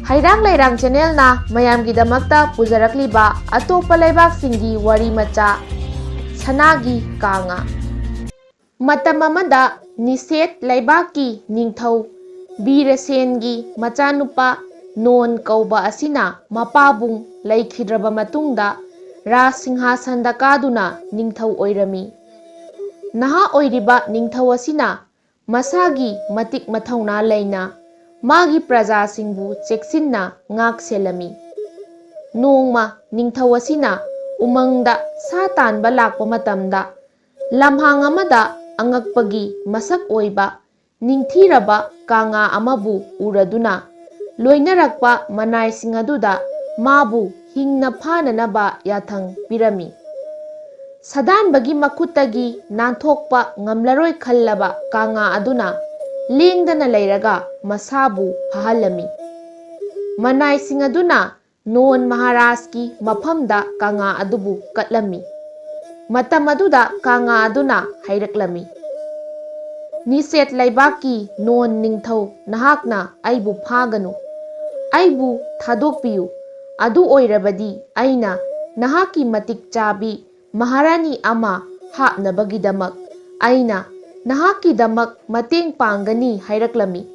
Heirang Leirang channel na mayamgidamakta pujarakliba atopa laibaksingi wari macha Sanagi Kanga. Matam amada Niset laibaki ningthau Birasengi machanupa non kauba asina mapabung laikhidraba matungda Rasinghasanda kaduna ningthau oirami. Naha oiriba ningthau asina masagi matik mathauna leina magi praja singbu cheksinna ngak selami. Nongma ningthau asina umangda sa tanba lakpa matamda lamhang amada angakpagi masak oiba ningthiraba Kanga amabu uraduna loinarakpa manaising aduda mabu hingna phananaba yathang pirami. Sadanbagi makutagi nanthokpa ngamlaroi khallaba Kanga aduna lengdana leiraga masabu phahalami. Manaising aduna non Maharajki mafamda Kanga adubu katlami. Matam aduda Kanga aduna hairaklami. Niset laibaki non ningthau nahakna aibu phaganu aibu thadokpiyu adu oirabadi aina nahaki matik chabi Maharani ama hapnabagidamak aina nahaki damak mateng pangani hairaklami.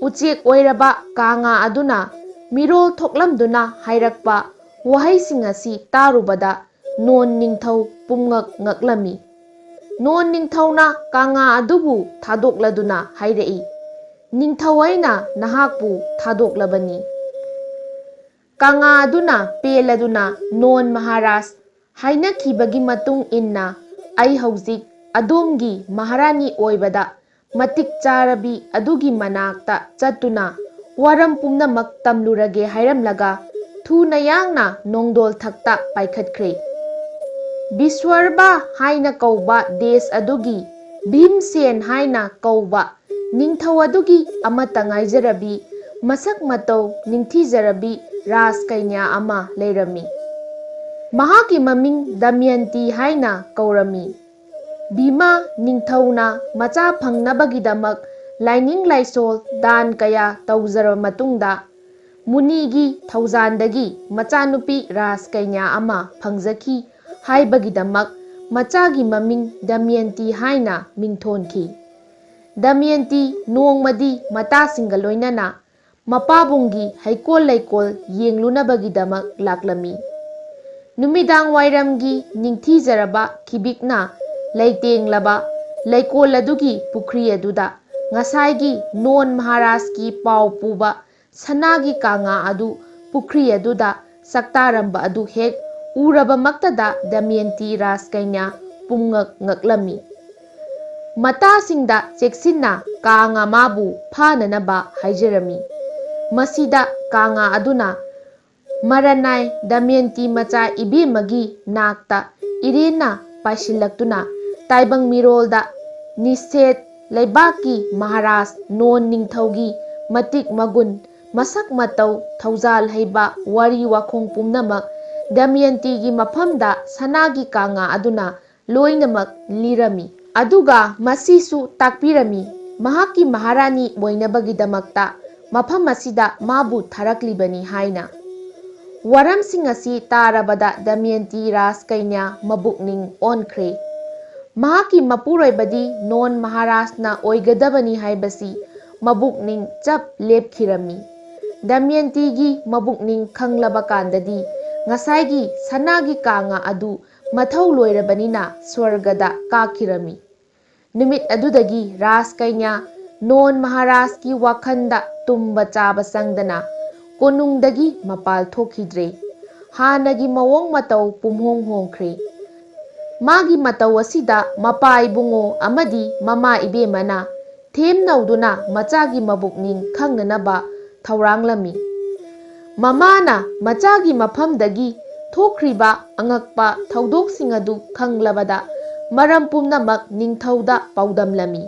Uchek oiraba Kanga aduna mirol thoklamduna hairakpa wahaising asi tarubada non ningthau pumngak ngaklami. Non ningthauna Kanga adubu thadokladuna hairai. Ningthau aina nahakpu thadoklabani. Kanga aduna peladuna non Maharaj hainakibagi matung inna ai hauzik adomgi Maharani oibada matik charabi adugi manakta chatuna waram pumnamak tamlurage hairamlaga thuna yangna nongdol thakta paikhatkre. Biswarba haina kauba des adugi Bhimsen haina kauba ningthau adugi amata ngaijarabi masak matau ningthijarabi raskainya ama leirami. Mahaki maming Damayanti haina kaurami. Bhima ningthauna macha phangnabagidamak laining laisol dan kaya tawjaraba matungda munigi thaujandagi machanupi raskainya ama phangjaki haibagidamak machagi maming Damayanti haina mingthonki. Damayanti nongmadi matasinga loinana mapabunggi haikol laikol yenglunabagidamak laklami. Numidang wairamgi ningthijaraba kibikna leitenglaba laikol adugi pukri aduda ngasaigi non Maharajki pau puba Sanagi Kanga adu pukri aduda saktaramba adu hek uraba maktada Damayanti raskainya pumngak ngaklami. Matasingda cheksinna Kanga mabu phananaba haijarami. Masida Kanga aduna maranai Damayanti macha ibemagi nakta irena paisilaktuna taibang mirolda Niset laibaki Maharaj non ningthaugi matik magun masak matau thaujal haiba wari wakhong pumnamak Damayanti gi mafamda Sanagi Kanga aduna loinamak lirami. Aduga masisu takpirami mahaki Maharani boinabagidamakta mafam asida mabu tharaklibani haina. Waramsing asi tarabada Damayanti raskainya mabukning onkre. Mahaki mapuroibadi non Maharajna oigadabani haibasi mabukning chap lepkhirami. Damayanti gi mabukning khanglaba kandadi ngasaigi Sanagi Kanga adu mathau loirabanina swargada kakhirami. Numit adudagi raskainya non Maharajki wakhanda tumba chaba sangdana konungdagi mapal thokhidre. Hanagi mawong matau pumhong hongkre. Magi matau asida mapa ibungo amadi mama ibemana them nauduna machagi mabukning khangnanaba thauranglami. Mamana machagi mafamdagi thokriba angakpa thaudoksing adu khanglabada maram pumnamak ningthauda paudamlami.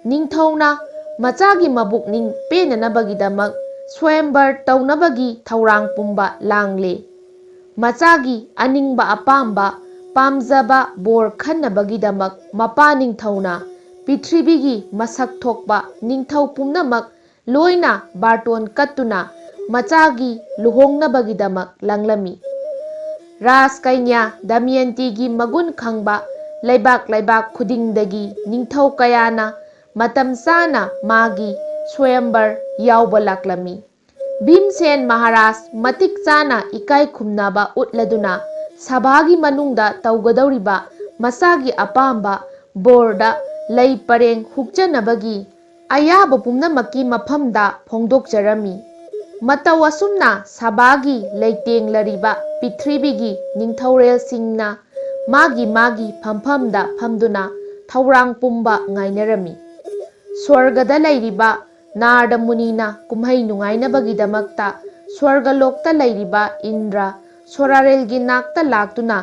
Ningthauna machagi mabukning penanabagidamak swayambar taunabagi thaurang pumba langle. Machagi aningba apamba pamjaba bor khannabagidamak mapa ningthauna Prithibigi masak thokpa ningthau pumnamak loina barton katuna ꯃꯆꯥꯒꯤ ꯂꯨꯍꯣꯡꯅꯕꯒꯤꯗꯃꯛ ꯂꯪꯂꯝꯃꯤ꯫ ꯔꯥꯖꯀꯩꯅ꯭ꯌ ꯗꯃꯌꯟꯇꯤꯒꯤ ꯃꯒꯨꯟ ꯈꯪꯕ ꯂꯩꯕꯥꯛ ꯈꯨꯗꯤꯡꯗꯒꯤ ꯅꯤꯡꯊꯧ ꯀꯌꯥꯅ ꯃꯇꯝ ꯆꯥꯅ ꯃꯥꯒꯤ ꯁ꯭ꯋꯌꯝꯕꯔ ꯌꯥꯎꯕ ꯂꯥꯛꯂꯝꯃꯤ꯫ ꯚꯤꯝꯁꯦꯟ ꯃꯍꯥꯔꯥꯖ ꯃꯇꯤꯛ ꯆꯥꯅ ꯏꯀꯥꯏ ꯈꯨꯝꯅꯕ ꯎꯠꯂꯗꯨꯅ ꯁꯚꯥꯒꯤ ꯃꯅꯨꯡꯗ ꯇꯧꯒꯗꯧꯔꯤꯕ ꯃꯁꯥꯒꯤ ꯑꯄꯥꯝꯕ ꯕꯣꯔꯗ ꯂꯩ ꯄꯔꯦꯡ ꯍꯨꯛꯆꯅꯕꯒꯤ ꯑꯌꯥꯕ ꯄꯨꯝꯅꯃꯛꯀꯤ ꯃꯐꯝꯗ ꯐꯣꯡꯗꯣꯛꯆꯔꯝꯃꯤ꯫ ꯃꯇꯧ ꯑꯁꯨꯝꯅ ꯁꯚꯥꯒꯤ ꯂꯩꯇꯦꯡꯂꯔꯤꯕ ꯄ꯭ꯔꯤꯊꯤꯕꯤꯒꯤ ꯅꯤꯡꯊꯧꯔꯦꯜꯁꯤꯡꯅ ꯃꯥꯒꯤ ꯐꯝꯐꯝꯗ ꯐꯝꯗꯨꯅ ꯊꯧꯔꯥꯡ ꯄꯨꯝꯕ ꯉꯥꯏꯅꯔꯝꯃꯤ꯫ ꯁ꯭ꯋꯔꯒꯗ ꯂꯩꯔꯤꯕ ꯅꯥꯔꯗ ꯃꯨꯅꯤꯅ ꯀꯨꯝꯍꯩ ꯅꯨꯡꯉꯥꯏꯅꯕꯒꯤꯗꯃꯛꯇ ꯁ꯭ꯋꯔꯒꯂꯣꯛꯇ ꯂꯩꯔꯤꯕ ꯏꯟꯗ꯭ꯔ ꯁꯣꯔꯥꯔꯦꯜꯒꯤ ꯅꯥꯛꯇ ꯂꯥꯛꯇꯨꯅ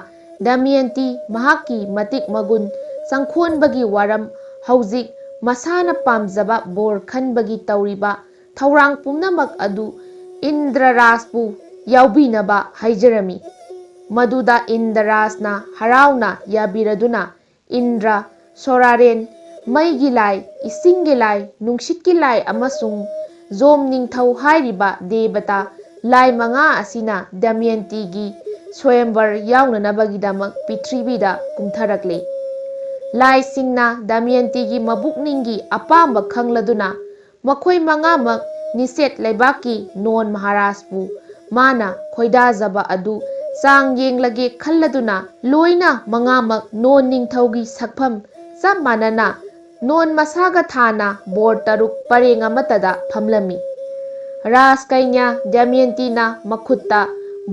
ꯗꯃꯌꯟꯇꯤ ꯃꯍꯥꯛꯀꯤ ꯃꯇꯤꯛ ꯃꯒꯨꯟ ꯆꯪꯈꯣꯟꯕꯒꯤ ꯋꯥꯔꯝ ꯍꯧꯖꯤꯛ ꯃꯁꯥꯅ ꯄꯥꯝꯖꯕ ꯕꯣꯔ ꯈꯟꯕꯒꯤ ꯇꯧꯔꯤꯕ ꯊꯧꯔꯥꯡ ꯄꯨꯝꯅꯃꯛ ꯑꯗꯨ ꯏꯟꯗ꯭ꯔꯔꯥꯖꯄꯨ ꯌꯥꯎꯕꯤꯅꯕ ꯍꯥꯏꯖꯔꯝꯃꯤ꯫ ꯃꯗꯨꯗ ꯏꯟꯗ꯭ꯔꯔꯥꯖꯅ ꯍꯔꯥꯎꯅ ꯌꯥꯕꯤꯔꯗꯨꯅ ꯏꯟꯗ꯭ꯔ, ꯁꯣꯔꯥꯔꯦꯟ, ꯃꯩꯒꯤ ꯂꯥꯏ, ꯏꯁꯤꯡꯒꯤ ꯂꯥꯏ, ꯅꯨꯡꯁꯤꯠꯀꯤ ꯂꯥꯏ ꯑꯃꯁꯨꯡ ꯖꯣꯝ ꯅꯤꯡꯊꯧ ꯍꯥꯏꯔꯤꯕ ꯗꯦꯕꯇꯥ ꯂꯥꯏ 5 ꯑꯁꯤꯅ ꯗꯃꯌꯟꯇꯤꯒꯤ ꯁ꯭ꯋꯌꯝꯕꯔ ꯌꯥꯎꯅꯅꯕꯒꯤꯗꯃꯛ ꯄ꯭ꯔꯤꯊꯤꯕꯤꯗ ꯀꯨꯝꯊꯔꯛꯂꯦ꯫ ꯂꯥꯏꯁꯤꯡꯅ ꯗꯃꯌꯟꯇꯤꯒꯤ ꯃꯕꯨꯛꯅꯤꯡꯒꯤ ꯑꯄꯥꯝꯕ ꯈꯪꯂꯗꯨꯅ ꯃꯈꯣꯏ 5ꯃꯛ ꯅꯤꯁꯦꯠ ꯂꯩꯕꯥꯛꯀꯤ ꯅꯣꯟ ꯃꯍꯥꯔꯥꯖꯄꯨ ꯃꯥꯅ ꯈꯣꯏꯗꯥꯖꯕ ꯑꯗꯨ ꯆꯥꯡ ꯌꯦꯡꯂꯒꯦ ꯈꯜꯂꯗꯨꯅ ꯂꯣꯏꯅ 5ꯃꯛ ꯅꯣꯟ ꯅꯤꯡꯊꯧꯒꯤ ꯁꯛꯐꯝ ꯆꯞ ꯃꯥꯟꯅꯅ ꯅꯣꯟ ꯃꯁꯥꯒ ꯊꯥꯅ ꯕꯣꯔ 3 ꯄꯔꯦꯡ ꯑꯃꯠꯇꯗ ꯐꯝꯂꯝꯃꯤ꯫ ꯔꯥꯖꯀꯩꯅ꯭ꯌ ꯗꯃꯌꯟꯇꯤꯅ ꯃꯈꯨꯠꯇ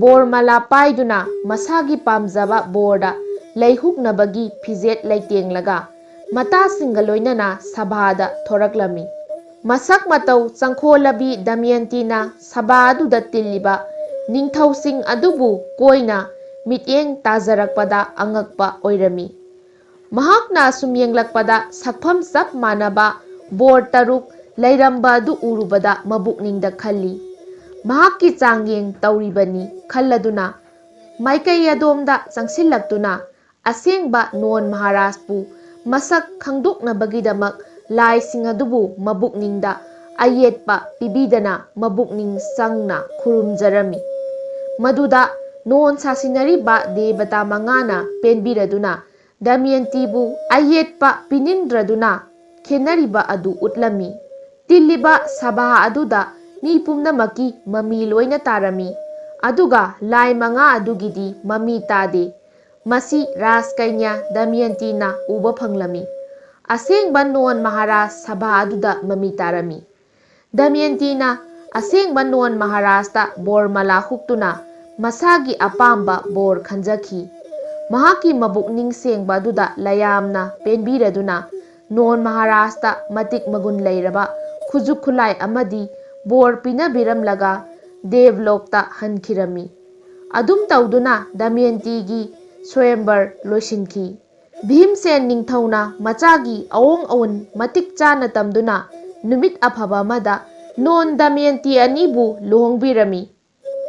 ꯕꯣꯔ ꯃꯥꯂꯥ ꯄꯥꯏꯗꯨꯅ ꯃꯁꯥꯒꯤ ꯄꯥꯝꯖꯕ ꯕꯣꯔꯗ ꯂꯩ ꯍꯨꯛꯅꯕꯒꯤ ꯐꯤꯖꯦꯠ ꯂꯩꯇꯦꯡꯂꯒ ꯃꯇꯥꯁꯤꯡꯒ ꯂꯣꯏꯅꯅ ꯁꯚꯥꯗ ꯊꯣꯔꯛꯂꯝꯃꯤ꯫ ꯃꯁꯛ ꯃꯇꯧ ꯆꯪꯈꯣꯜꯂꯕꯤ ꯗꯃꯌꯟꯇꯤꯅ ꯁꯚꯥ ꯑꯗꯨꯗ ꯇꯤꯜꯂꯤꯕ ꯅꯤꯡꯊꯧꯁꯤꯡ ꯑꯗꯨꯕꯨ ꯀꯣꯏꯅ ꯃꯤꯠꯌꯦꯡ ꯇꯥꯖꯔꯛꯄꯗ ꯑꯉꯛꯄ ꯑꯣꯏꯔꯝꯃꯤ꯫ ꯃꯍꯥꯛꯅ ꯑꯁꯨꯝ ꯌꯦꯡꯂꯛꯄꯗ ꯁꯛꯐꯝ ꯆꯞ ꯃꯥꯟꯅꯕ ꯕꯣꯔ 3 ꯂꯩꯔꯝꯕ ꯑꯗꯨ ꯎꯔꯨꯕꯗ ꯃꯕꯨꯛꯅꯤꯡꯗ ꯈꯜꯂꯤ꯫ ꯃꯍꯥꯛꯀꯤ ꯆꯥꯡꯌꯦꯡ ꯇꯧꯔꯤꯕꯅꯤ ꯈꯜꯂꯗꯨꯅ ꯃꯥꯏꯀꯩ ꯑꯗꯣꯝꯗ ꯆꯪꯁꯤꯜꯂꯛꯇꯨꯅ ꯑꯁꯦꯡꯕ ꯅꯣꯟ ꯃꯍꯥꯔꯥꯖꯄꯨ ꯃꯁꯛ ꯈꯪꯗꯣꯛꯅꯕꯒꯤꯗꯃꯛ ꯂꯥꯏꯁꯤꯡ ꯑꯗꯨꯕꯨ ꯃꯕꯨꯛꯅꯤꯡꯗ ꯑꯌꯦꯠꯄ ꯄꯤꯕꯤꯗꯅ ꯃꯕꯨꯛꯅꯤꯡ ꯆꯪꯅ ꯈꯨꯔꯨꯝꯖꯔꯝꯃꯤ꯫ ꯃꯗꯨꯗ ꯅꯣꯟ ꯁꯥꯁꯤꯟꯅꯔꯤꯕ ꯗꯦꯕꯇꯥ 5ꯅ ꯄꯦꯟꯕꯤꯔꯗꯨꯅ ꯗꯃꯌꯟꯇꯤꯕꯨ ꯑꯌꯦꯠꯄ ꯄꯤꯅꯤꯡꯗ꯭ꯔꯗꯨꯅ ꯈꯦꯟꯅꯔꯤꯕ ꯑꯗꯨ ꯎꯠꯂꯝꯃꯤ꯫ ꯇꯤꯜꯂꯤꯕ ꯁꯚꯥ ꯑꯗꯨꯗ ꯃꯤ ꯄꯨꯝꯅꯃꯛꯀꯤ ꯃꯃꯤ ꯂꯣꯏꯅ ꯇꯥꯔꯝꯃꯤ꯫ ꯑꯗꯨꯒ ꯂꯥꯏ 5 ꯑꯗꯨꯒꯤꯗꯤ ꯃꯃꯤ ꯇꯥꯗꯦ꯫ ꯃꯁꯤ ꯔꯥꯖꯀꯩꯅ꯭ꯌ ꯗꯃꯌꯟꯇꯤꯅ ꯎꯕ ꯐꯪꯂꯝꯃꯤ꯫ ꯑꯁꯦꯡꯕ ꯅꯣꯟ ꯃꯍꯥꯔꯥꯖ ꯁꯚꯥ ꯑꯗꯨꯗ ꯃꯃꯤ ꯇꯥꯔꯝꯃꯤ꯫ ꯗꯃꯌꯟꯇꯤꯅ ꯑꯁꯦꯡꯕ ꯅꯣꯟ ꯃꯍꯥꯔꯥꯖꯇ ꯕꯣꯔ ꯃꯥꯂꯥ ꯍꯨꯛꯇꯨꯅ ꯃꯁꯥꯒꯤ ꯑꯄꯥꯝꯕ ꯕꯣꯔ ꯈꯟꯖꯈꯤ꯫ ꯃꯍꯥꯛꯀꯤ ꯃꯕꯨꯛꯅꯤꯡ ꯁꯦꯡꯕ ꯑꯗꯨꯗ ꯂꯌꯥꯝꯅ ꯄꯦꯟꯕꯤꯔꯗꯨꯅ ꯅꯣꯟ ꯃꯍꯥꯔꯥꯖꯇ ꯃꯇꯤꯛ ꯃꯒꯨꯟ ꯂꯩꯔꯕ ꯈꯨꯠꯁꯨ ꯈꯨꯠꯂꯥꯏ ꯑꯃꯗꯤ ꯕꯣꯔ ꯄꯤꯅꯕꯤꯔꯝꯂꯒ ꯗꯦꯕꯂꯣꯛꯇ ꯍꯟꯈꯤꯔꯝꯃꯤ꯫ ꯑꯗꯨꯝ ꯇꯧꯗꯨꯅ ꯗꯃꯌꯟꯇꯤꯒꯤ ꯁ꯭ꯋꯌꯝꯕꯔ ꯂꯣꯏꯁꯤꯟꯈꯤ꯫ ꯚꯤꯝꯁꯦꯟ ꯅꯤꯡꯊꯧꯅ ꯃꯆꯥꯒꯤ ꯑꯑꯣꯡ ꯑꯋꯣꯟ ꯃꯇꯤꯛ ꯆꯥꯅ ꯇꯝꯗꯨꯅ ꯅꯨꯃꯤꯠ ꯑꯐꯕ ꯑꯃꯗ ꯅꯣꯟ ꯗꯃꯌꯟꯇꯤ ꯑꯅꯤꯕꯨ ꯂꯨꯍꯣꯡꯕꯤꯔꯝꯃꯤ꯫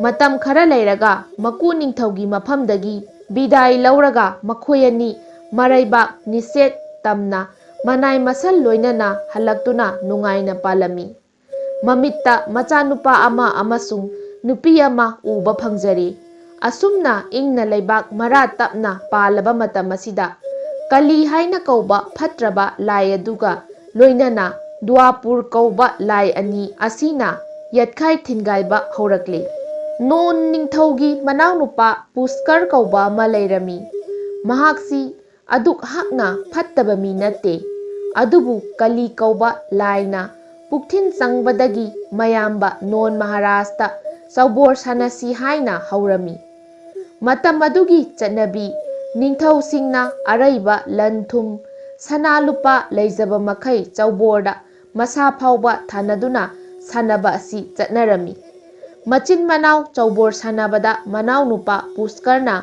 ꯃꯇꯝ ꯈꯔ ꯂꯩꯔꯒ ꯃꯀꯨ ꯅꯤꯡꯊꯧꯒꯤ ꯃꯐꯝꯗꯒꯤ ꯕꯤꯗꯥꯏ ꯂꯧꯔꯒ ꯃꯈꯣꯏ ꯑꯅꯤ ꯃꯔꯩꯕꯥꯛ ꯅꯤꯁꯦꯠ ꯇꯝꯅ ꯃꯅꯥꯏ ꯃꯁꯜ ꯂꯣꯏꯅꯅ ꯍꯜꯂꯛꯇꯨꯅ ꯅꯨꯡꯉꯥꯏꯅ ꯄꯥꯜꯂꯝꯃꯤ꯫ ꯃꯃꯤꯠꯇ ꯃꯆꯥꯅꯨꯄꯥ ꯑꯃ ꯑꯃꯁꯨꯡ ꯅꯨꯄꯤ ꯑꯃ ꯎꯕ ꯐꯪꯖꯔꯦ꯫ ꯑꯁꯨꯝꯅ ꯏꯪꯅ ꯂꯩꯕꯥꯛ ꯃꯔꯥ ꯇꯞꯅ ꯄꯥꯜꯂꯕ ꯃꯇꯝ ꯑꯁꯤꯗ ꯀꯂꯤ ꯍꯥꯏꯅ ꯀꯧꯕ ꯐꯠꯇ꯭ꯔꯕ ꯂꯥꯏ ꯑꯗꯨꯒ ꯂꯣꯏꯅꯅ ꯗ꯭ꯋꯥꯄꯨꯔ ꯀꯧꯕ ꯂꯥꯏ ꯑꯅꯤ ꯑꯁꯤꯅ ꯌꯦꯠꯈꯥꯏ ꯊꯤꯟꯒꯥꯏꯕ ꯍꯧꯔꯛꯂꯦ꯫ ꯅꯣꯟ ꯅꯤꯡꯊꯧꯒꯤ ꯃꯅꯥꯎꯅꯨꯄꯥ ꯄꯨꯁꯀꯔ ꯀꯧꯕ ꯑꯃ ꯂꯩꯔꯝꯃꯤ꯫ ꯃꯍꯥꯛꯁꯤ ꯑꯗꯨꯛ ꯍꯥꯛꯅ ꯐꯠꯇꯕ ꯃꯤ ꯅꯠꯇꯦ꯫ ꯑꯗꯨꯕꯨ ꯀꯂꯤ ꯀꯧꯕ ꯂꯥꯏꯅ ꯄꯨꯛꯊꯤꯟ ꯆꯪꯕꯗꯒꯤ ꯃꯌꯥꯝꯕ ꯅꯣꯟ ꯃꯍꯥꯔꯥꯖꯇ ꯆꯧꯕꯣꯔ ꯁꯥꯟꯅꯁꯤ ꯍꯥꯏꯅ ꯍꯧꯔꯝꯃꯤ꯫ ꯃꯇꯝ ꯑꯗꯨꯒꯤ ꯆꯠꯅꯕꯤ ꯅꯤꯡꯊꯧꯁꯤꯡꯅ ꯑꯔꯩꯕ ꯂꯟ ꯊꯨꯝ ꯁꯅꯥ ꯂꯨꯄꯥ ꯂꯩꯖꯕ ꯃꯈꯩ ꯆꯧꯕꯣꯔꯗ ꯃꯁꯥ ꯐꯥꯎꯕ ꯊꯥꯅꯗꯨꯅ ꯁꯥꯟꯅꯕ ꯑꯁꯤ ꯆꯠꯅꯔꯝꯃꯤ꯫ ꯃꯆꯤꯟ ꯃꯅꯥꯎ ꯆꯧꯕꯣꯔ ꯁꯥꯟꯅꯕꯗ ꯃꯅꯥꯎꯅꯨꯄꯥ ꯄꯨꯁꯀꯔꯅ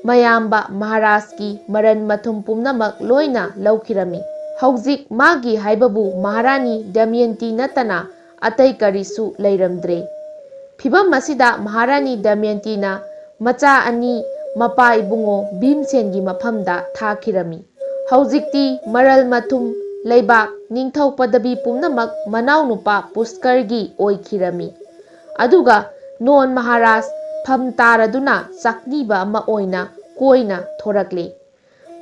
ꯃꯌꯥꯝꯕ ꯃꯍꯥꯔꯥꯖꯀꯤ ꯃꯔꯟ ꯃꯊꯨꯝ ꯄꯨꯝꯅꯃꯛ ꯂꯣꯏꯅ ꯂꯧꯈꯤꯔꯝꯃꯤ꯫ ꯍꯧꯖꯤꯛ ꯃꯥꯒꯤ ꯍꯥꯏꯕꯕꯨ ꯃꯍꯥꯔꯥꯅꯤ ꯗꯃꯌꯟꯇꯤ ꯅꯠꯇꯅ ꯑꯇꯩ ꯀꯔꯤꯁꯨ ꯂꯩꯔꯝꯗ꯭ꯔꯦ꯫ ꯐꯤꯚꯝ ꯑꯁꯤꯗ ꯃꯍꯥꯔꯥꯅꯤ ꯗꯃꯌꯟꯇꯤꯅ ꯃꯆꯥ 2 ꯃꯄꯥ ꯏꯕꯨꯡꯉꯣ ꯚꯤꯝꯁꯦꯟꯒꯤ ꯃꯐꯝꯗ ꯊꯥꯈꯤꯔꯝꯃꯤ꯫ ꯍꯧꯖꯤꯛꯇꯤ ꯃꯔꯜ ꯃꯊꯨꯝ ꯂꯩꯕꯥꯛ ꯅꯤꯡꯊꯧ ꯄꯗꯕꯤ ꯄꯨꯝꯅꯃꯛ ꯃꯅꯥꯎꯅꯨꯄꯥ ꯄꯨꯁꯀꯔꯒꯤ ꯑꯣꯏꯈꯤꯔꯝꯃꯤ꯫ ꯑꯗꯨꯒ ꯅꯣꯟ ꯃꯍꯥꯔꯥꯖ ꯐꯝ ꯇꯥꯔꯗꯨꯅ ꯆꯥꯛꯅꯤꯕ ꯑꯃ ꯑꯣꯏꯅ ꯀꯣꯏꯅ ꯊꯣꯔꯛꯂꯤ꯫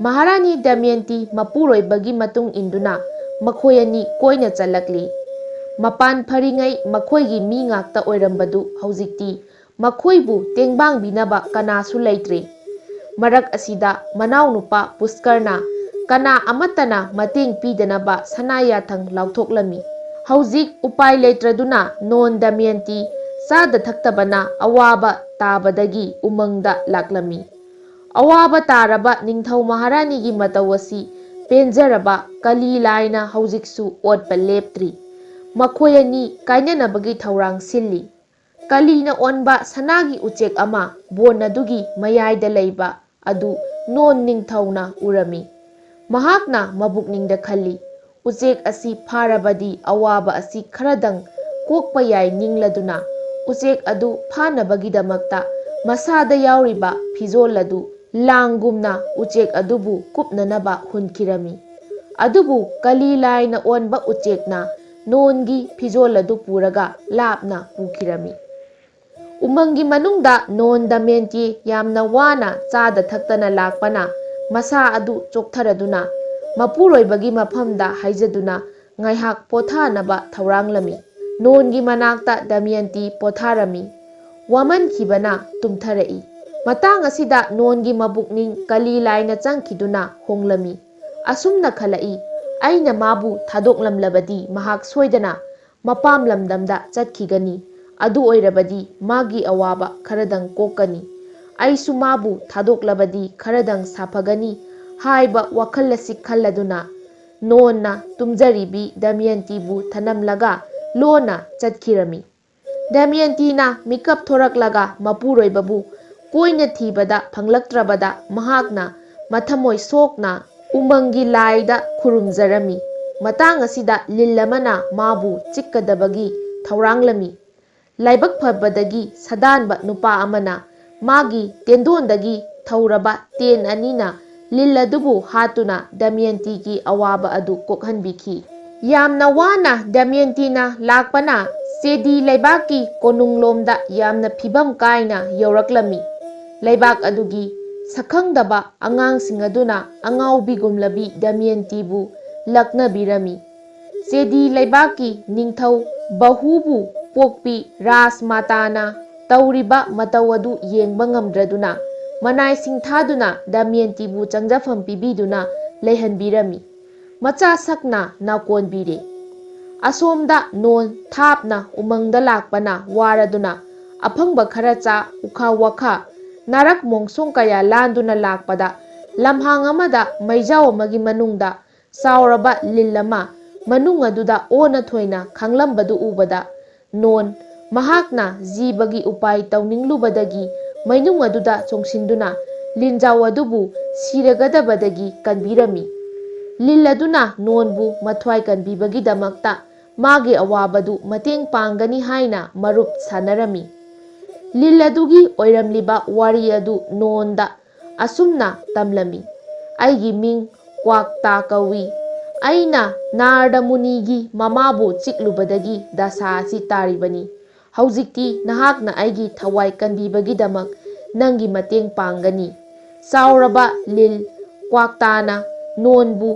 ꯃꯍꯥꯔꯥꯅꯤ ꯗꯃꯌꯟꯇꯤ ꯃꯄꯨꯔꯣꯏꯕꯒꯤ ꯃꯇꯨꯡ ꯏꯟꯗꯨꯅ ꯃꯈꯣꯏ ꯑꯅꯤ ꯀꯣꯏꯅ ꯆꯠꯂꯛꯂꯤ꯫ ꯃꯄꯥꯟ ꯐꯔꯤꯉꯩ ꯃꯈꯣꯏꯒꯤ ꯃꯤ ꯉꯥꯛꯇ ꯑꯣꯏꯔꯝꯕꯗꯨ ꯍꯧꯖꯤꯛꯇꯤ ꯃꯈꯣꯏꯕꯨ ꯇꯦꯡꯕꯥꯡꯕꯤꯅꯕ ꯀꯅꯥꯁꯨ ꯂꯩꯇ꯭ꯔꯦ꯫ ꯃꯔꯛ ꯑꯁꯤꯗ ꯃꯅꯥꯎꯅꯨꯄꯥ ꯄꯨꯁꯀꯔꯅ ꯀꯅꯥ ꯑꯃꯠꯇꯅ ꯃꯇꯦꯡ ꯄꯤꯗꯅꯕ ꯁꯅꯥ ꯌꯥꯊꯪ ꯂꯥꯎꯊꯣꯛꯂꯝꯃꯤ꯫ ꯍꯧꯖꯤꯛ ꯎꯄꯥꯏ ꯂꯩꯇ꯭ꯔꯗꯨꯅ ꯅꯣꯟ ꯗꯃꯌꯟꯇꯤ ꯆꯥꯗ ꯊꯛꯇꯕꯅ ꯑꯋꯥꯕ ꯇꯥꯕꯗꯒꯤ ꯎꯃꯪꯗ ꯂꯥꯛꯂꯝꯃꯤ꯫ ꯑꯋꯥꯕ ꯇꯥꯔꯕ ꯅꯤꯡꯊꯧ ꯃꯍꯥꯔꯥꯅꯤꯒꯤ ꯃꯇꯧ ꯑꯁꯤ ꯄꯦꯟꯖꯔꯕ ꯀꯂꯤ ꯂꯥꯏꯅ ꯍꯧꯖꯤꯛꯁꯨ ꯑꯣꯠꯄ ꯂꯦꯞꯇ꯭ꯔꯤ꯫ ꯃꯈꯣꯏ ꯑꯅꯤ ꯀꯥꯏꯅꯅꯕꯒꯤ ꯊꯧꯔꯥꯡ ꯁꯤꯜꯂꯤ꯫ ꯀꯂꯤꯅ ꯑꯣꯟꯕ ꯁꯅꯥꯒꯤ ꯎꯆꯦꯛ ꯑꯃ ꯕꯣꯟ ꯑꯗꯨꯒꯤ ꯃꯌꯥꯏꯗ ꯂꯩꯕ ꯑꯗꯨ ꯅꯣꯟ ꯅꯤꯡꯊꯧꯅ ꯎꯔꯝꯃꯤ꯫ ꯃꯍꯥꯛꯅ ꯃꯕꯨꯛꯅꯤꯡꯗ ꯈꯜꯂꯤ, ꯎꯆꯦꯛ ꯑꯁꯤ ꯐꯥꯔꯕꯗꯤ ꯑꯋꯥꯕ ꯑꯁꯤ ꯈꯔꯗꯪ ꯀꯣꯛꯄ ꯌꯥꯏ ꯅꯤꯡꯂꯗꯨꯅ ꯎꯆꯦꯛ ꯑꯗꯨ ꯐꯥꯅꯕꯒꯤꯗꯃꯛꯇ ꯃꯁꯥꯗ ꯌꯥꯎꯔꯤꯕ ꯐꯤꯖꯣꯜ ꯑꯗꯨ ꯂꯥꯡꯒꯨꯝꯅ ꯎꯆꯦꯛ ꯑꯗꯨꯕꯨ ꯀꯨꯞꯅꯅꯕ ꯍꯨꯟꯈꯤꯔꯝꯃꯤ꯫ ꯑꯗꯨꯕꯨ ꯀꯂꯤ ꯂꯥꯏꯅ ꯑꯣꯟꯕ ꯎꯆꯦꯛꯅ ꯅꯣꯟꯒꯤ ꯐꯤꯖꯣꯜ ꯑꯗꯨ ꯄꯨꯔꯒ ꯂꯥꯞꯅ ꯄꯨꯈꯤꯔꯝꯃꯤ꯫ ꯎꯃꯪꯒꯤ ꯃꯅꯨꯡꯗ ꯅꯣꯟ ꯗꯃꯌꯟꯇꯤ ꯌꯥꯝꯅ ꯋꯥꯅ ꯆꯥꯗ ꯊꯛꯇꯅ ꯂꯥꯛꯄꯅ ꯃꯁꯥ ꯑꯗꯨ ꯆꯣꯛꯊꯔꯗꯨꯅ ꯃꯄꯨꯔꯣꯏꯕꯒꯤ ꯃꯐꯝꯗ ꯍꯥꯏꯖꯗꯨꯅ ꯉꯥꯏꯍꯥꯛ ꯄꯣꯊꯥꯅꯕ ꯊꯧꯔꯥꯡꯂꯝꯃꯤ꯫ ꯅꯣꯟꯒꯤ ꯃꯅꯥꯛꯇ ꯗꯃꯌꯟꯇꯤ ꯄꯣꯊꯥꯔꯝꯃꯤ꯫ ꯋꯥꯃꯟꯈꯤꯕꯅ ꯇꯨꯝꯊꯔꯛꯏ꯫ ꯃꯇꯥꯡ ꯑꯁꯤꯗ ꯅꯣꯟꯒꯤ ꯃꯕꯨꯛꯅꯤꯡ ꯀꯂꯤ ꯂꯥꯏꯅ ꯆꯪꯈꯤꯗꯨꯅ ꯍꯣꯡꯂꯝꯃꯤ꯫ ꯑꯁꯨꯝꯅ ꯈꯜꯂꯛꯏ, ꯑꯩꯅ ꯃꯥꯕꯨ ꯊꯥꯗꯣꯛꯂꯝꯂꯕꯗꯤ ꯃꯍꯥꯛ ꯁꯣꯏꯗꯅ ꯃꯄꯥꯝ ꯂꯝꯗꯝꯗ ꯆꯠꯈꯤꯒꯅꯤ꯫ ꯑꯗꯨ ꯑꯣꯏꯔꯕꯗꯤ ꯃꯥꯒꯤ ꯑꯋꯥꯕ ꯈꯔꯗꯪ ꯀꯣꯛꯀꯅꯤ꯫ ꯑꯩꯁꯨ ꯃꯥꯕꯨ ꯊꯥꯗꯣꯛꯂꯕꯗꯤ ꯈꯔꯗꯪ ꯁꯥꯐꯒꯅꯤ ꯍꯥꯏꯕ ꯋꯥꯈꯜ ꯑꯁꯤ ꯈꯜꯂꯗꯨꯅ ꯅꯣꯟꯅ ꯇꯨꯝꯖꯔꯤꯕꯤ ꯗꯃꯌꯟꯇꯤꯕꯨ ꯊꯅꯝꯂꯒ ꯂꯣꯟꯅ ꯆꯠꯈꯤꯔꯝꯃꯤ꯫ ꯗꯃꯌꯟꯇꯤꯅ ꯃꯤꯀꯞ ꯊꯣꯔꯛꯂꯒ ꯃꯄꯨꯔꯣꯏꯕꯕꯨ ꯀꯣꯏꯅ ꯊꯤꯕꯗ ꯐꯪꯂꯛꯇ꯭ꯔꯕꯗ ꯃꯍꯥꯛꯅ ꯃꯊꯃꯣꯏ ꯁꯣꯛꯅ ꯎꯃꯪꯒꯤ ꯂꯥꯏꯗ ꯈꯨꯔꯨꯝꯖꯔꯝꯃꯤ꯫ ꯃꯇꯥꯡ ꯑꯁꯤꯗ ꯂꯤꯟ ꯑꯃꯅ ꯃꯥꯕꯨ ꯆꯤꯛꯀꯗꯕꯒꯤ ꯊꯧꯔꯥꯡꯂꯝꯃꯤ꯫ ꯂꯥꯏꯕꯛ ꯐꯕꯗꯒꯤ ꯁꯥꯗꯥꯟꯕ ꯅꯨꯄꯥ ꯑꯃꯅ ꯃꯥꯒꯤ ꯇꯦꯟꯗꯣꯟꯗꯒꯤ ꯊꯧꯔꯕ ꯇꯦꯟ ꯑꯅꯤꯅ ꯂꯤꯟ ꯑꯗꯨꯕꯨ ꯍꯥꯠꯇꯨꯅ ꯗꯃꯌꯟꯇꯤꯒꯤ ꯑꯋꯥꯕ ꯑꯗꯨ ꯀꯣꯛꯍꯟꯕꯤꯈꯤ꯫ ꯌꯥꯝꯅ ꯋꯥꯅ ꯗꯃꯌꯟꯇꯤꯅ ꯂꯥꯛꯄꯅ ꯆꯦꯗꯤ ꯂꯩꯕꯥꯛꯀꯤ ꯀꯣꯅꯨꯡꯂꯣꯝꯗ ꯌꯥꯝꯅ ꯐꯤꯚꯝ ꯀꯥꯏꯅ ꯌꯧꯔꯛꯂꯝꯃꯤ꯫ ꯂꯩꯕꯥꯛ ꯑꯗꯨꯒꯤ ꯁꯛꯈꯪꯗꯕ ꯑꯉꯥꯡꯁꯤꯡ ꯑꯗꯨꯅ ꯑꯉꯥꯎꯕꯤꯒꯨꯝꯂꯕꯤ ꯗꯃꯌꯟꯇꯤꯕꯨ ꯂꯛꯅꯕꯤꯔꯝꯃꯤ꯫ ꯆꯦꯗꯤ ꯂꯩꯕꯥꯛꯀꯤ ꯅꯤꯡꯊꯧ ꯕꯍꯨꯕꯨ ꯄꯣꯛꯄꯤ ꯔꯥꯖꯃꯥꯇꯥꯅ ꯇꯧꯔꯤꯕ ꯃꯇꯧ ꯑꯗꯨ ꯌꯦꯡꯕ ꯉꯝꯗ꯭ꯔꯗꯨꯅ ꯃꯅꯥꯏꯁꯤꯡ ꯊꯥꯗꯨꯅ ꯗꯃꯌꯟꯇꯤꯕꯨ ꯆꯪꯖꯐꯝ ꯄꯤꯕꯤꯗꯨꯅ ꯂꯩꯍꯟꯕꯤꯔꯝꯃꯤ꯫ ꯃꯆꯥ ꯁꯛꯅ ꯅꯥꯎꯀꯣꯟꯕꯤꯔꯦ꯫ ꯑꯁꯣꯝꯗ ꯅꯣꯟ ꯊꯥꯞꯅ ꯎꯃꯪꯗ ꯂꯥꯛꯄꯅ ꯋꯥꯔꯗꯨꯅ ꯑꯐꯪꯕ ꯈꯔ ꯆꯥ ꯎꯈꯥ ꯋꯥꯈꯥ ꯅꯥꯔꯛ ꯃꯣꯡꯁꯣꯡ ꯀꯌꯥ ꯂꯥꯟꯗꯨꯅ ꯂꯥꯛꯄꯗ ꯂꯝꯍꯥꯡ ꯑꯃꯗ ꯃꯩꯖꯥꯎ ꯑꯃꯒꯤ ꯃꯅꯨꯡꯗ ꯆꯥꯎꯔꯕ ꯂꯤꯟ ꯑꯃ ꯃꯅꯨꯡ ꯑꯗꯨꯗ ꯑꯣꯟꯅ ꯊꯣꯏꯅ ꯈꯥꯡꯂꯝꯕꯗꯨ ꯎꯕꯗ ꯅꯣꯟ ꯃꯍꯥꯛꯅ ꯖꯤꯕꯒꯤ ꯎꯄꯥꯏ ꯇꯧꯅꯤꯡꯂꯨꯕꯗꯒꯤ ꯃꯩꯅꯨꯡ ꯑꯗꯨꯗ ꯆꯣꯡꯁꯤꯟꯗꯨꯅ ꯂꯤꯟꯖꯥꯎ ꯑꯗꯨꯕꯨ ꯁꯤꯔꯒꯗꯕꯗꯒꯤ ꯀꯟꯕꯤꯔꯝꯃꯤ꯫ ꯂꯤꯟ ꯑꯗꯨꯅ ꯅꯣꯟꯕꯨ ꯃꯊ꯭ꯋꯥꯏ ꯀꯟꯕꯤꯕꯒꯤꯗꯃꯛꯇ ꯃꯥꯒꯤ ꯑꯋꯥꯕꯗꯨ ꯃꯇꯦꯡ ꯄꯥꯡꯒꯅꯤ ꯍꯥꯏꯅ ꯃꯔꯨꯞ ꯁꯥꯅꯔꯝꯃꯤ꯫ ꯂꯤꯟ ꯑꯗꯨꯒꯤ ꯑꯣꯏꯔꯝꯂꯤꯕ ꯋꯥꯔꯤ ꯑꯗꯨ ꯅꯣꯟꯗ ꯑꯁꯨꯝꯅ ꯇꯝꯂꯝꯃꯤ꯫ ꯑꯩꯒꯤ ꯃꯤꯡ ꯀ꯭ꯋꯥꯛꯇꯥ ꯀꯧꯏ꯫ ꯑꯩꯅ ꯅꯥꯔꯗ ꯃꯨꯅꯤꯒꯤ ꯃꯃꯥꯕꯨ ꯆꯤꯛꯂꯨꯕꯗꯒꯤ ꯗꯁꯥ ꯑꯁꯤ ꯇꯥꯔꯤꯕꯅꯤ꯫ ꯍꯧꯖꯤꯛꯇꯤ ꯅꯍꯥꯛꯅ ꯑꯩꯒꯤ ꯊꯋꯥꯏ ꯀꯟꯕꯤꯕꯒꯤꯗꯃꯛ ꯅꯪꯒꯤ ꯃꯇꯦꯡ ꯄꯥꯡꯒꯅꯤ꯫ ꯆꯥꯎꯔꯕ ꯂꯤꯟ ꯀ꯭ꯋꯥꯛꯇꯥꯅ ꯅꯣꯟꯕꯨ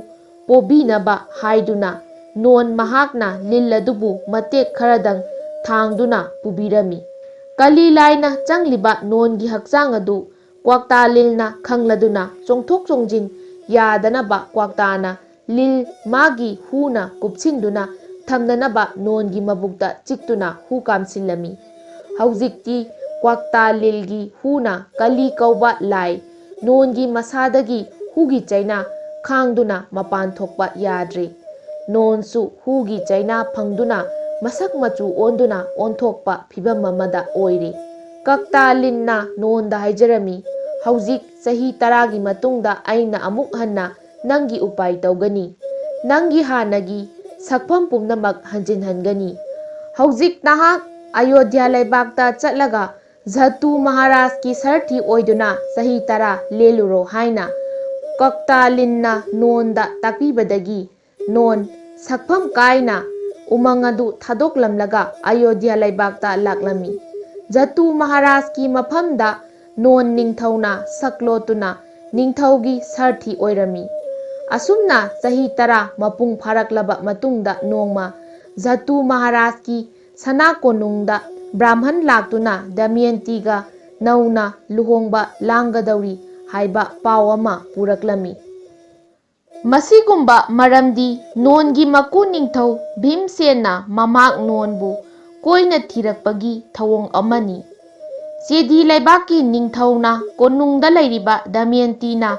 ꯄꯣꯕꯤꯅꯕ ꯍꯥꯏꯗꯨꯅ ꯅꯣꯟ ꯃꯍꯥꯛꯅ ꯂꯤꯟ ꯑꯗꯨꯕꯨ ꯃꯇꯦꯛ ꯈꯔꯗꯪ ꯊꯥꯡꯗꯨꯅ ꯄꯨꯕꯤꯔꯝꯃꯤ꯫ ꯀꯂꯤ ꯂꯥꯏꯅ ꯆꯪꯂꯤꯕ ꯅꯣꯟꯒꯤ ꯍꯛꯆꯥꯡ ꯑꯗꯨ ꯀ꯭ꯋꯥꯛꯇꯥ ꯂꯤꯟꯅ ꯈꯪꯂꯗꯨꯅ ꯆꯣꯡꯊꯣꯛ ꯆꯣꯡꯖꯤꯟ ꯌꯥꯗꯅꯕ ꯀ꯭ꯋꯥꯛꯇꯥꯅ ꯂꯤꯟ ꯃꯥꯒꯤ ꯍꯨꯅ ꯀꯨꯞꯁꯤꯟꯗꯨꯅ ꯊꯝꯅꯅꯕ ꯅꯣꯟꯒꯤ ꯃꯕꯨꯛꯇ ꯆꯤꯛꯇꯨꯅ ꯍꯨ ꯀꯥꯝꯁꯤꯜꯂꯝꯃꯤ꯫ ꯍꯧꯖꯤꯛꯇꯤ ꯀ꯭ꯋꯥꯛꯇꯥ ꯂꯤꯟꯒꯤ ꯍꯨꯅ ꯀꯂꯤ ꯀꯧꯕ ꯂꯥꯏ ꯅꯣꯟꯒꯤ ꯃꯁꯥꯗꯒꯤ ꯍꯨꯒꯤ ꯆꯩꯅꯥ ꯈꯥꯡꯗꯨꯅ ꯃꯄꯥꯟ ꯊꯣꯛꯄ ꯌꯥꯗ꯭ꯔꯦ꯫ ꯅꯣꯟꯁꯨ ꯍꯨꯒꯤ ꯆꯩꯅꯥ ꯐꯪꯗꯨꯅ ꯃꯁꯛ ꯃꯆꯨ ꯑꯣꯟꯗꯨꯅ ꯑꯣꯟꯊꯣꯛꯄ ꯐꯤꯚꯝ ꯑꯃꯗ ꯑꯣꯏꯔꯦ꯫ ꯀꯛꯇꯥ ꯂꯤꯟꯅ ꯅꯣꯟꯗ ꯍꯥꯏꯖꯔꯝꯃꯤ, ꯍꯧꯖꯤꯛ ꯆꯍꯤ 10ꯒꯤ ꯃꯇꯨꯡꯗ ꯑꯩꯅ ꯑꯃꯨꯛ ꯍꯟꯅ ꯅꯪꯒꯤ ꯎꯄꯥꯏ ꯇꯧꯒꯅꯤ꯫ ꯅꯪꯒꯤ ꯍꯥꯟꯅꯒꯤ ꯁꯛꯐꯝ ꯄꯨꯝꯅꯃꯛ ꯍꯟꯖꯤꯟꯍꯟꯒꯅꯤ꯫ ꯍꯧꯖꯤꯛ ꯅꯍꯥꯛ ꯑꯌꯣꯙ꯭ꯌꯥ ꯂꯩꯕꯥꯛꯇ ꯆꯠꯂꯒ ꯓꯇꯨ ꯃꯍꯥꯔꯥꯖꯀꯤ ꯁꯔꯊꯤ ꯑꯣꯏꯗꯨꯅ ꯆꯍꯤ 10 ꯂꯦꯜꯂꯨꯔꯣ ꯍꯥꯏꯅ ꯀꯛꯇꯥ ꯂꯤꯟꯅ ꯅꯣꯟꯗ ꯇꯥꯛꯄꯤꯕꯗꯒꯤ ꯅꯣꯟ ꯁꯛꯐꯝ ꯀꯥꯏꯅ ꯎꯃꯪ ꯑꯗꯨ ꯊꯥꯗꯣꯛꯂꯝꯂꯒ ꯑꯌꯣꯙ꯭ꯌꯥ ꯂꯩꯕꯥꯛꯇ ꯂꯥꯛꯂꯝꯃꯤ꯫ ꯖꯇꯨ ꯃꯍꯥꯔꯥꯖꯀꯤ ꯃꯐꯝꯗ ꯅꯣꯟ ꯅꯤꯡꯊꯧꯅ ꯁꯛꯂꯣꯠꯇꯨꯅ ꯅꯤꯡꯊꯧꯒꯤ ꯁꯥꯔꯊꯤ ꯑꯣꯏꯔꯝꯃꯤ꯫ ꯑꯁꯨꯝꯅ ꯆꯍꯤ 10 ꯃꯄꯨꯡ ꯐꯥꯔꯛꯂꯕ ꯃꯇꯨꯡꯗ ꯅꯣꯡꯃ ꯖꯇꯨ ꯃꯍꯥꯔꯥꯖꯀꯤ ꯁꯅꯥꯀꯣꯅꯨꯡꯗ ꯕ꯭ꯔꯥꯍ꯭ꯃꯟ ꯂꯥꯛꯇꯨꯅ ꯗꯃꯌꯟꯇꯤꯒ ꯅꯧꯅ ꯂꯨꯍꯣꯡꯕ ꯂꯥꯡꯒꯗꯧꯔꯤ ꯍꯥꯏꯕ ꯄꯥꯎ ꯑꯃ ꯄꯨꯔꯛꯂꯝꯃꯤ꯫ ꯃꯁꯤꯒꯨꯝꯕ ꯃꯔꯝꯗꯤ ꯅꯣꯟꯒꯤ ꯃꯀꯨ ꯅꯤꯡꯊꯧ ꯚꯤꯝꯁꯦꯟꯅ ꯃꯃꯥꯛ ꯅꯣꯟꯕꯨ ꯀꯣꯏꯅ ꯊꯤꯔꯛꯄꯒꯤ ꯊꯧꯑꯣꯡ ꯑꯃꯅꯤ꯫ ꯆꯦꯗꯤ ꯂꯩꯕꯥꯛꯀꯤ ꯅꯤꯡꯊꯧꯅ ꯀꯣꯅꯨꯡꯗ ꯂꯩꯔꯤꯕ ꯗꯃꯌꯟꯇꯤꯅ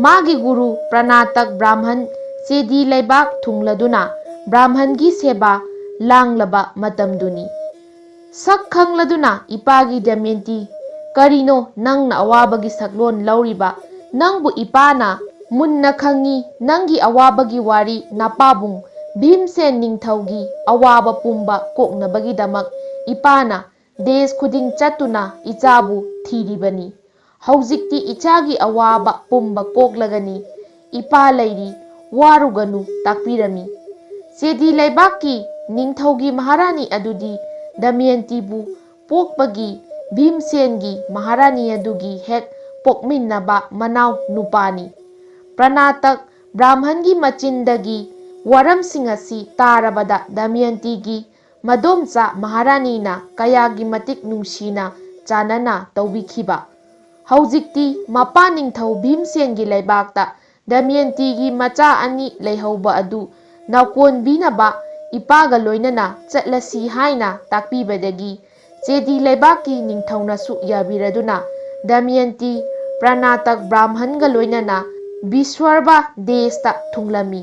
ꯃꯥꯒꯤ ꯒꯨꯔꯨ ꯄ꯭ꯔꯅꯥꯇꯛ ꯕ꯭ꯔꯥꯍ꯭ꯃꯟ ꯆꯦꯗꯤ ꯂꯩꯕꯥꯛ ꯊꯨꯡꯂꯗꯨꯅ ꯕ꯭ꯔꯥꯍ꯭ꯃꯟꯒꯤ ꯁꯦꯕꯥ ꯂꯥꯡꯂꯕ ꯃꯇꯝꯗꯨꯅꯤ꯫ ꯁꯛ ꯈꯪꯂꯗꯨꯅ ꯏꯄꯥꯒꯤ ꯗꯃꯌꯟꯇꯤ, ꯀꯔꯤꯅꯣ ꯅꯪꯅ ꯑꯋꯥꯕꯒꯤ ꯁꯛꯂꯣꯟ ꯂꯧꯔꯤꯕ? ꯅꯪꯕꯨ ꯏꯄꯥꯅ ꯃꯨꯟꯅ ꯈꯪꯏ꯫ ꯅꯪꯒꯤ ꯑꯋꯥꯕꯒꯤ ꯋꯥꯔꯤ ꯅꯄꯥꯕꯨꯡ ꯚꯤꯝꯁꯦꯟ ꯅꯤꯡꯊꯧꯒꯤ ꯑꯋꯥꯕ ꯄꯨꯝꯕ ꯀꯣꯛꯅꯕꯒꯤꯗꯃꯛ ꯏꯄꯥꯅ ꯗꯦꯁ ꯈꯨꯗꯤꯡ ꯆꯠꯇꯨꯅ ꯏꯆꯥꯕꯨ ꯊꯤꯔꯤꯕꯅꯤ꯫ ꯍꯧꯖꯤꯛꯇꯤ ꯏꯆꯥꯒꯤ ꯑꯋꯥꯕ ꯄꯨꯝꯕ ꯀꯣꯛꯂꯒꯅꯤ꯫ ꯏꯄꯥ ꯂꯩꯔꯤ, ꯋꯥꯔꯨꯒꯅꯨ ꯇꯥꯛꯄꯤꯔꯝꯃꯤ꯫ ꯆꯦꯗꯤ ꯂꯩꯕꯥꯛꯀꯤ ꯅꯤꯡꯊꯧꯒꯤ ꯃꯍꯥꯔꯥꯅꯤ ꯑꯗꯨꯗꯤ ꯗꯃꯌꯟꯇꯤꯕꯨ ꯄꯣꯛꯄꯒꯤ ꯚꯤꯝꯁꯦꯟꯒꯤ ꯃꯍꯥꯔꯥꯅꯤ ꯑꯗꯨꯒꯤ ꯍꯦꯛ ꯄꯣꯛꯃꯤꯟꯅꯕ ꯃꯅꯥꯎ ꯅꯨꯄꯥꯅꯤ꯫ ꯄ꯭ꯔꯅꯥꯇꯛ ꯕ꯭ꯔꯥꯍ꯭ꯃꯟꯒꯤ ꯃꯆꯤꯟꯗꯒꯤ ꯋꯥꯔꯝꯁꯤꯡ ꯑꯁꯤ ꯇꯥꯔꯕꯗ ꯗꯃꯌꯟꯇꯤꯒꯤ ꯃꯗꯣꯝꯆꯥ ꯃꯍꯥꯔꯥꯅꯤꯅ ꯀꯌꯥꯒꯤ ꯃꯇꯤꯛ ꯅꯨꯡꯁꯤꯅ ꯆꯥꯟꯅꯅ ꯇꯧꯕꯤꯈꯤꯕ! ꯍꯧꯖꯤꯛꯇꯤ ꯃꯄꯥ ꯅꯤꯡꯊꯧ ꯚꯤꯝꯁꯦꯟꯒꯤ ꯂꯩꯕꯥꯛꯇ ꯗꯃꯌꯟꯇꯤꯒꯤ ꯃꯆꯥ 2 ꯂꯩꯍꯧꯕ ꯑꯗꯨ ꯅꯥꯎꯀꯣꯟꯕꯤꯅꯕ ꯏꯄꯥꯒ ꯂꯣꯏꯅꯅ ꯆꯠꯂꯁꯤ ꯍꯥꯏꯅ ꯇꯥꯛꯄꯤꯕꯗꯒꯤ ꯆꯦꯗꯤ ꯂꯩꯕꯥꯛꯀꯤ ꯅꯤꯡꯊꯧꯅꯁꯨ ꯌꯥꯕꯤꯔꯗꯨꯅ ꯗꯃꯌꯟꯇꯤ ꯄ꯭ꯔꯅꯥꯇꯛ ꯕ꯭ꯔꯥꯍ꯭ꯃꯟꯒ ꯂꯣꯏꯅꯅ ꯕꯤꯁ꯭ꯋꯔꯕ ꯗꯦꯁꯇ ꯊꯨꯡꯂꯝꯃꯤ꯫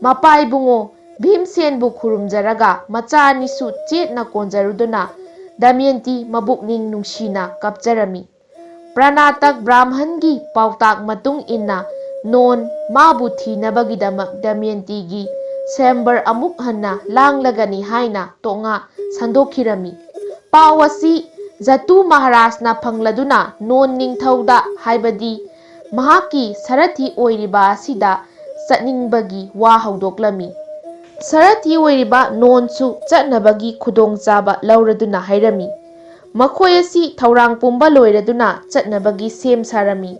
ꯃꯄꯥ ꯏꯕꯨꯡꯉꯣ ꯚꯤꯝꯁꯦꯟꯕꯨ ꯈꯨꯔꯨꯝꯖꯔꯒ ꯃꯆꯥ 2ꯁꯨ ꯆꯦꯠꯅ ꯀꯣꯟꯖꯔꯨꯗꯨꯅ ꯗꯃꯌꯟꯇꯤ ꯃꯕꯨꯛꯅꯤꯡ ꯅꯨꯡꯁꯤꯅ ꯀꯞꯆꯔꯝꯃꯤ꯫ ꯄ꯭ꯔꯅꯥꯇꯛ ꯕ꯭ꯔꯥꯍ꯭ꯃꯟꯒꯤ ꯄꯥꯎꯇꯥꯛ ꯃꯇꯨꯡ ꯏꯟꯅ ꯅꯣꯟ ꯃꯥꯕꯨ ꯊꯤꯅꯕꯒꯤꯗꯃꯛ ꯗꯃꯌꯟꯇꯤꯒꯤ ꯁ꯭ꯋꯌꯝꯕꯔ ꯑꯃꯨꯛ ꯍꯟꯅ ꯂꯥꯡꯂꯒꯅꯤ ꯍꯥꯏꯅ ꯇꯣꯉꯥ ꯁꯟꯗꯣꯛꯈꯤꯔꯝꯃꯤ꯫ ꯄꯥꯎ ꯑꯁꯤ ꯖꯇꯨ ꯃꯍꯥꯔꯥꯖꯅ ꯐꯪꯂꯗꯨꯅ ꯅꯣꯟ ꯅꯤꯡꯊꯧꯗ, ꯍꯥꯏꯕꯗꯤ ꯃꯍꯥꯛꯀꯤ ꯁꯥꯔꯊꯤ ꯑꯣꯏꯔꯤꯕ ꯑꯁꯤꯗ ꯆꯠꯅꯤꯡꯕꯒꯤ ꯋꯥ ꯍꯧꯗꯣꯛꯂꯝꯃꯤ꯫ ꯁꯥꯔꯊꯤ ꯑꯣꯏꯔꯤꯕ ꯅꯣꯟꯁꯨ ꯆꯠꯅꯕꯒꯤ ꯈꯨꯗꯣꯡꯆꯥꯕ ꯂꯧꯔꯗꯨꯅ ꯍꯥꯏꯔꯝꯃꯤ꯫ ꯃꯈꯣꯏ ꯑꯁꯤ ꯊꯧꯔꯥꯡ ꯄꯨꯝꯕ ꯂꯣꯏꯔꯗꯨꯅ ꯆꯠꯅꯕꯒꯤ ꯁꯦꯝ ꯁꯥꯔꯝꯃꯤ꯫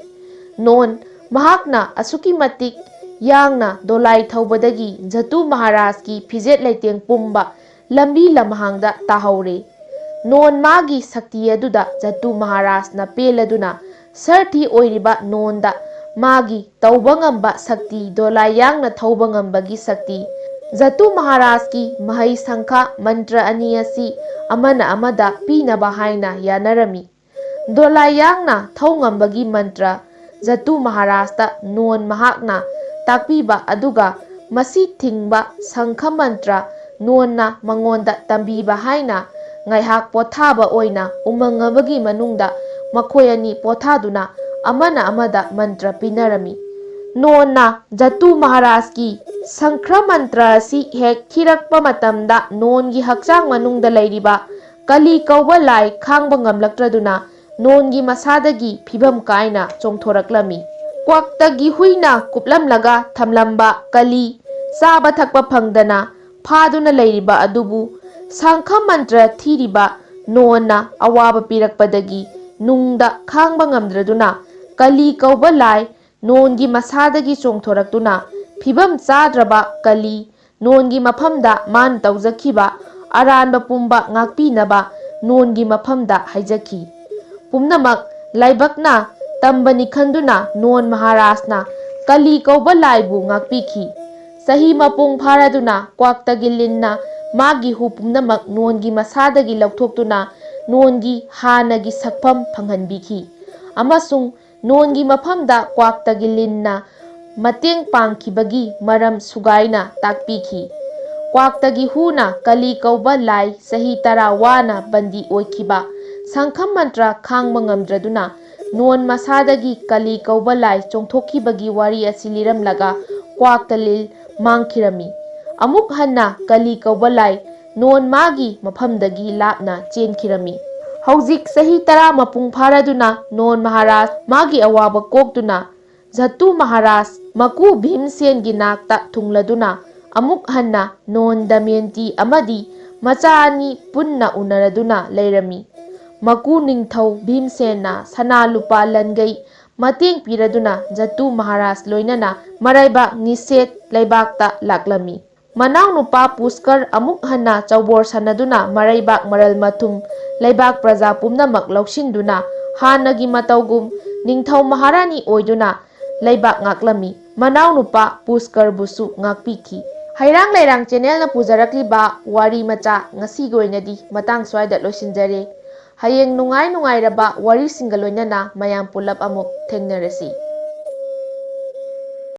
ꯅꯣꯟ ꯃꯍꯥꯛꯅ ꯑꯁꯨꯛꯀꯤ ꯃꯇꯤꯛ ꯌꯥꯡꯅ ꯗꯣꯂꯥꯏ ꯊꯧꯕꯗꯒꯤ ꯖꯇꯨ ꯃꯍꯥꯔꯥꯖꯀꯤ ꯐꯤꯖꯦꯠ ꯂꯩꯇꯦꯡ ꯄꯨꯝꯕ ꯂꯝꯕꯤ ꯂꯝꯍꯥꯡꯗ ꯇꯥꯍꯧꯔꯦ꯫ ꯅꯣꯟ ꯃꯥꯒꯤ ꯁꯛꯇꯤ ꯑꯗꯨꯗ ꯖꯇꯨ ꯃꯍꯥꯔꯥꯖꯅ ꯄꯦꯜꯂꯗꯨꯅ ꯁꯥꯔꯊꯤ ꯑꯣꯏꯔꯤꯕ ꯅꯣꯟꯗ ꯃꯥꯒꯤ ꯇꯧꯕ ꯉꯝꯕ ꯁꯛꯇꯤ, ꯗꯣꯂꯥꯏ ꯌꯥꯡꯅ ꯊꯧꯕ ꯉꯝꯕꯒꯤ ꯁꯛꯇꯤ, ꯖꯇꯨ ꯃꯍꯥꯔꯥꯖꯀꯤ ꯃꯍꯩ ꯁꯪꯈꯥ ꯃꯟꯇ꯭ꯔ 2 ꯑꯁꯤ ꯑꯃꯅ ꯑꯃꯗ ꯄꯤꯅꯕ ꯍꯥꯏꯅ ꯌꯥꯅꯔꯝꯃꯤ꯫ ꯗꯣꯂꯥꯏ ꯌꯥꯡꯅ ꯊꯧ ꯉꯝꯕꯒꯤ ꯃꯟꯇ꯭ꯔ ꯖꯇꯨ ꯃꯍꯥꯔꯥꯖꯇ ꯅꯣꯟ ꯃꯍꯥꯛꯅ ꯇꯥꯛꯄꯤꯕ ꯑꯗꯨꯒ ꯃꯁꯤ ꯊꯤꯡꯕ ꯁꯪꯈ ꯃꯟꯇ꯭ꯔ ꯅꯣꯟꯅ ꯃꯉꯣꯟꯗ ꯇꯝꯕꯤꯕ ꯍꯥꯏꯅ ꯉꯥꯏꯍꯥꯛ ꯄꯣꯊꯥꯕ ꯑꯣꯏꯅ ꯎꯃꯪ ꯑꯃꯒꯤ ꯃꯅꯨꯡꯗ ꯃꯈꯣꯏ 2 ꯄꯣꯊꯥꯗꯨꯅ ꯑꯃꯅ ꯑꯃꯗ ꯃꯟꯇ꯭ꯔ ꯄꯤꯅꯔꯝꯃꯤ꯫ ꯅꯣꯟꯅ ꯖꯇꯨ ꯃꯍꯥꯔꯥꯖꯀꯤ ꯁꯪꯈ꯭ꯔ ꯃꯟꯇ꯭ꯔ ꯑꯁꯤ ꯍꯦꯛ ꯊꯤꯔꯛꯄ ꯃꯇꯝꯗ ꯅꯣꯟꯒꯤ ꯍꯛꯆꯥꯡ ꯃꯅꯨꯡꯗ ꯂꯩꯔꯤꯕ ꯀꯂꯤ ꯀꯧꯕ ꯂꯥꯏ ꯈꯥꯡꯕ ꯉꯝꯂꯛꯇ꯭ꯔꯗꯨꯅ ꯅꯣꯟꯒꯤ ꯃꯁꯥꯗꯒꯤ ꯐꯤꯚꯝ ꯀꯥꯏꯅ ꯆꯣꯡꯊꯣꯔꯛꯂꯝꯃꯤ꯫ ꯀ꯭ꯋꯥꯛꯇꯒꯤ ꯍꯨꯏꯅ ꯀꯨꯞꯂꯝꯂꯒ ꯊꯝꯂꯝꯕ ꯀꯂꯤ ꯆꯥꯕ ꯊꯛꯄ ꯐꯪꯗꯅ ꯐꯥꯗꯨꯅ ꯂꯩꯔꯤꯕ ꯑꯗꯨꯕꯨ ꯁꯪꯈ ꯃꯟꯇ꯭ꯔ ꯊꯤꯔꯤꯕ ꯅꯣꯟꯅ ꯑꯋꯥꯕ ꯄꯤꯔꯛꯄꯗꯒꯤ ꯅꯨꯡꯗ ꯈꯥꯡꯕ ꯉꯝꯗ꯭ꯔꯗꯨꯅ ꯀꯂꯤ ꯀꯧꯕ ꯂꯥꯏ ꯅꯣꯟꯒꯤ ꯃꯁꯥꯗꯒꯤ ꯆꯣꯡꯊꯣꯔꯛꯇꯨꯅ ꯐꯤꯚꯝ ꯆꯥꯗ꯭ꯔꯕ ꯀꯂꯤ ꯅꯣꯟꯒꯤ ꯃꯐꯝꯗ ꯃꯥꯅ ꯇꯧꯖꯈꯤꯕ ꯑꯔꯥꯟꯕ ꯄꯨꯝꯕ ꯉꯥꯛꯄꯤꯅꯕ ꯅꯣꯟꯒꯤ ꯃꯐꯝꯗ ꯍꯥꯏꯖꯈꯤ꯫ ꯄꯨꯝꯅꯃꯛ ꯂꯥꯏꯕꯛꯅ ꯇꯝꯕꯅꯤ ꯈꯟꯗꯨꯅ ꯅꯣꯟ ꯃꯍꯥꯔꯥꯖꯅ ꯀꯂꯤ ꯀꯧꯕ ꯂꯥꯏꯕꯨ ꯉꯥꯛꯄꯤꯈꯤ꯫ ꯆꯍꯤ ꯃꯄꯨꯡ ꯐꯥꯔꯗꯨꯅ ꯀ꯭ꯋꯥꯛꯇꯒꯤ ꯂꯤꯟꯅ ꯃꯥꯒꯤ ꯍꯨ ꯄꯨꯝꯅꯃꯛ ꯅꯣꯟꯒꯤ ꯃꯁꯥꯗꯒꯤ ꯂꯧꯊꯣꯛꯇꯨꯅ ꯅꯣꯟꯒꯤ ꯍꯥꯟꯅꯒꯤ ꯁꯛꯐꯝ ꯐꯪꯍꯟꯕꯤꯈꯤ ꯑꯃꯁꯨꯡ ꯅꯣꯟꯒꯤ ꯃꯐꯝꯗ ꯀ꯭ꯋꯥꯛꯇꯒꯤ ꯂꯤꯟꯅ ꯃꯇꯦꯡ ꯄꯥꯡꯈꯤꯕꯒꯤ ꯃꯔꯝ ꯁꯨꯒꯥꯏꯅ ꯇꯥꯛꯄꯤꯈꯤ꯫ ꯀ꯭ꯋꯥꯛꯇꯒꯤ ꯍꯨꯅ ꯀꯂꯤ ꯀꯧꯕ ꯂꯥꯏ ꯆꯍꯤ 10 ꯋꯥꯅ ꯕꯟꯗꯤ ꯑꯣꯏꯈꯤꯕ ꯁꯪꯈ ꯃꯟꯇ꯭ꯔ ꯈꯥꯡꯕ ꯉꯝꯗ꯭ꯔꯗꯨꯅ ꯅꯣꯟ ꯃꯁꯥꯗꯒꯤ ꯀꯂꯤ ꯀꯧꯕ ꯂꯥꯏ ꯆꯣꯡꯊꯣꯛꯈꯤꯕꯒꯤ ꯋꯥꯔꯤ ꯑꯁꯤ ꯂꯤꯔꯝꯂꯒ ꯀ꯭ꯋꯥꯛꯇ ꯂꯤꯜ ꯃꯥꯡꯈꯤꯔꯝꯃꯤ꯫ ꯑꯃꯨꯛ ꯍꯟꯅ ꯀꯂꯤ ꯀꯧꯕ ꯂꯥꯏ ꯅꯣꯟ ꯃꯥꯒꯤ ꯃꯐꯝꯗꯒꯤ ꯂꯥꯞꯅ ꯆꯦꯟꯈꯤꯔꯝꯃꯤ꯫ ꯍꯧꯖꯤꯛ ꯆꯍꯤ 10 ꯃꯄꯨꯡ ꯐꯥꯔꯗꯨꯅ ꯅꯣꯟ ꯃꯍꯥꯔꯥꯖ ꯃꯥꯒꯤ ꯑꯋꯥꯕ ꯀꯣꯛꯇꯨꯅ ꯖꯇꯨ ꯃꯍꯥꯔꯥꯖ ꯃꯀꯨ ꯚꯤꯝꯁꯦꯟꯒꯤ ꯅꯥꯛꯇ ꯊꯨꯡꯂꯗꯨꯅ ꯑꯃꯨꯛ ꯍꯟꯅ ꯅꯣꯟ ꯗꯃꯌꯟꯇꯤ ꯑꯃꯗꯤ ꯃꯆꯥ ꯑꯅꯤ ꯄꯨꯟꯅ ꯎꯅꯔꯗꯨꯅ ꯂꯩꯔꯝꯃꯤ꯫ ꯃꯀꯨ ꯅꯤꯡꯊꯧ ꯚꯤꯝꯁꯦꯟꯅ ꯁꯅꯥ ꯂꯨꯄꯥ ꯂꯟꯒꯩ ꯃꯇꯦꯡ ꯄꯤꯔꯗꯨꯅ ꯖꯇꯨ ꯃꯍꯥꯔꯥꯖ ꯂꯣꯏꯅꯅ ꯃꯔꯩꯕꯥꯛ ꯅꯤꯁꯦꯠ ꯂꯩꯕꯥꯛꯇ ꯂꯥꯛꯂꯝꯃꯤ꯫ ꯃꯅꯥꯎꯅꯨꯄꯥ ꯄꯨꯁꯀꯔ ꯑꯃꯨꯛ ꯍꯟꯅ ꯆꯧꯕꯣꯔ ꯁꯥꯟꯅꯗꯨꯅ ꯃꯔꯩꯕꯥꯛ ꯃꯔꯜ ꯃꯊꯨꯝ ꯂꯩꯕꯥꯛ ꯄ꯭ꯔꯖꯥ ꯄꯨꯝꯅꯃꯛ ꯂꯧꯁꯤꯟꯗꯨꯅ ꯍꯥꯟꯅꯒꯤ ꯃꯇꯧꯒꯨꯝ ꯅꯤꯡꯊꯧ ꯃꯍꯥꯔꯥꯅꯤ ꯑꯣꯏꯗꯨꯅ ꯂꯩꯕꯥꯛ ꯉꯥꯛꯂꯝꯃꯤ꯫ ꯃꯅꯥꯎꯅꯨꯄꯥ ꯄꯨꯁꯀꯔꯕꯨꯁꯨ ꯉꯥꯛꯄꯤꯈꯤ꯫ ꯍꯩꯔꯥꯡ ꯂꯩꯔꯥꯡ ꯆꯦꯅꯦꯜꯅ ꯄꯨꯖꯔꯛꯂꯤꯕ ꯋꯥꯔꯤ ꯃꯆꯥ ꯉꯁꯤꯒꯤ ꯑꯣꯏꯅꯗꯤ ꯃꯇꯥꯡ ꯁ꯭ꯋꯥꯏꯗ ꯂꯣꯏꯁꯤꯟꯖꯔꯦ꯫ ꯍꯌꯦꯡ ꯅꯨꯡꯉꯥꯏ ꯅꯨꯡꯉꯥꯏꯔꯕ ꯋꯥꯔꯤꯁꯤꯡꯒ ꯂꯣꯏꯅꯅ ꯃꯌꯥꯝ ꯄꯨꯜꯂꯞ ꯑꯃꯨꯛ ꯊꯦꯡꯅꯔꯁꯤ꯫